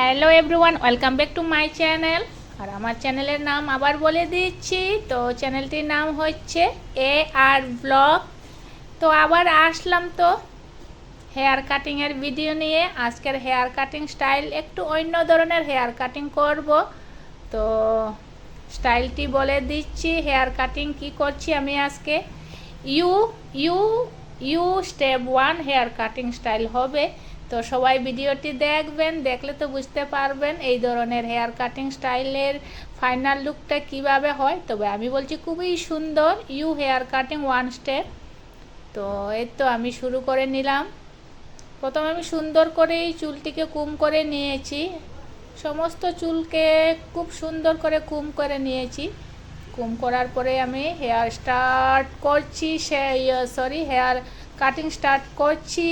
Hello everyone, welcome back to my channel. আর আমার চ্যানেলের নাম আবার বলে দিচ্ছি। তো চ্যানেলটির নাম হচ্ছে এ আর ব্লগ। তো আবার আসলাম তো হেয়ার কাটিংয়ের ভিডিও নিয়ে। আজকের হেয়ার কাটিং স্টাইল একটু অন্য ধরনের হেয়ার কাটিং করব। তো স্টাইলটি বলে দিচ্ছি, হেয়ার কাটিং কি করছি আমি আজকে। U U U step 1 hair cutting style হবে। তো সবাই ভিডিওটি দেখবেন, দেখলে তো বুঝতে পারবেন এই ধরনের হেয়ার কাটিং স্টাইলের ফাইনাল লুকটা কিভাবে হয়। তবে আমি বলছি খুবই সুন্দর ইউ হেয়ার কাটিং 1 স্টেপ। তো এই তো আমি শুরু করে নিলাম। প্রথমে আমি সুন্দর করে এই চুলটিকে কুম করে নিয়েছি, সমস্ত চুলকে খুব সুন্দর করে কুম করে নিয়েছি। কুম করার পরে আমি হেয়ার স্টার্ট করছি, হেয়ার কাটিং স্টার্ট করছি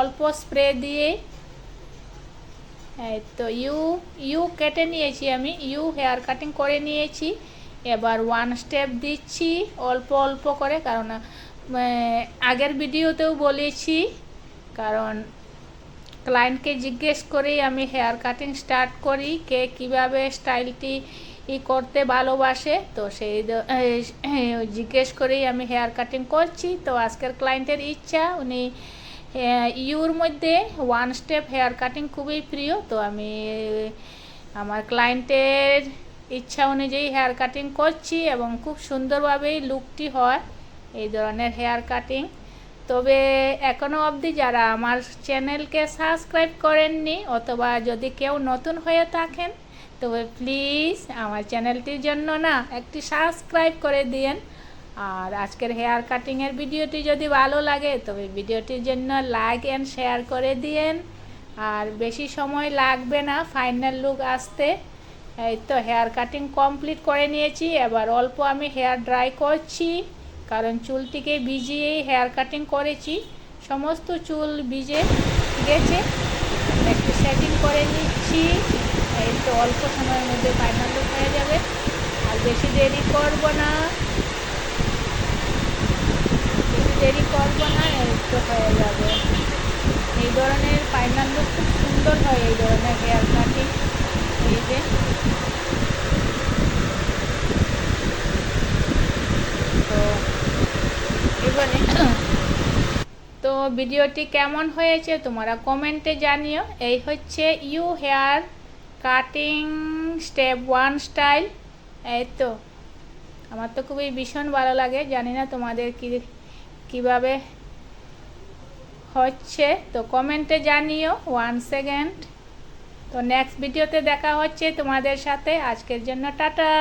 অল্প স্প্রে দিয়ে। এই তো ইউ ইউ কেটে নিয়েছি, আমি ইউ হেয়ার কাটিং করে নিয়েছি। এবার 1 স্টেপ দিচ্ছি অল্প অল্প করে, কারণ আগের ভিডিওতেও বলেছি, কারণ ক্লায়েন্টকে জিজ্ঞেস করেই আমি হেয়ার কাটিং স্টার্ট করি, কে কীভাবে স্টাইলটি করতে ভালোবাসে। তো সেই জিজ্ঞেস করেই আমি হেয়ার কাটিং করছি। তো আজকের ক্লায়েন্টের ইচ্ছা, উনি ইউর মধ্যে 1 স্টেপ হেয়ার কাটিং খুবই প্রিয়। তো আমি আমার ক্লায়েন্টের ইচ্ছা অনুযায়ী হেয়ার কাটিং করছি এবং খুব সুন্দরভাবেই লুকটি হয় এই ধরনের হেয়ার কাটিং। তবে এখনও অবধি যারা আমার চ্যানেলকে সাবস্ক্রাইব করেননি, অথবা যদি কেউ নতুন হয়ে থাকেন, তবে প্লিজ আমার চ্যানেলটির জন্য একটি সাবস্ক্রাইব করে দিন। আর আজকের হেয়ার কাটিংয়ের ভিডিওটি যদি ভালো লাগে, তবে ভিডিওটির জন্য লাইক অ্যান্ড শেয়ার করে দিন। আর বেশি সময় লাগবে না ফাইনাল লুক আসতে। এই তো হেয়ার কাটিং কমপ্লিট করে নিয়েছি। এবার অল্প আমি হেয়ার ড্রাই করছি, কারণ চুলটিকে ভিজিয়েই হেয়ার কাটিং করেছি, সমস্ত চুল ভিজে গেছে। একটু সেটিং করে নিচ্ছি। এই তো অল্প সময়ের মধ্যে ফাইনাল লুক হয়ে যাবে, আর বেশি দেরি করব না, এই তো হয়ে যাবে। এই ধরনের ফাইনাল লুক খুব সুন্দর হয় এই ধরনের হেয়ার কাটিং। এই যে তো এবারে তো ভিডিওটি কেমন হয়েছে তোমরা কমেন্টে জানিও। এই হচ্ছে U hair cutting step 1 style. এই তো আমার তো খুবই ভীষণ ভালো লাগে, জানি না তোমাদের কীভাবে হচ্ছে। তো কমেন্টে জানিও 1 সেকেন্ড। তো নেক্সট ভিডিওতে দেখা হচ্ছে তোমাদের সাথে। আজকের জন্য টাটা।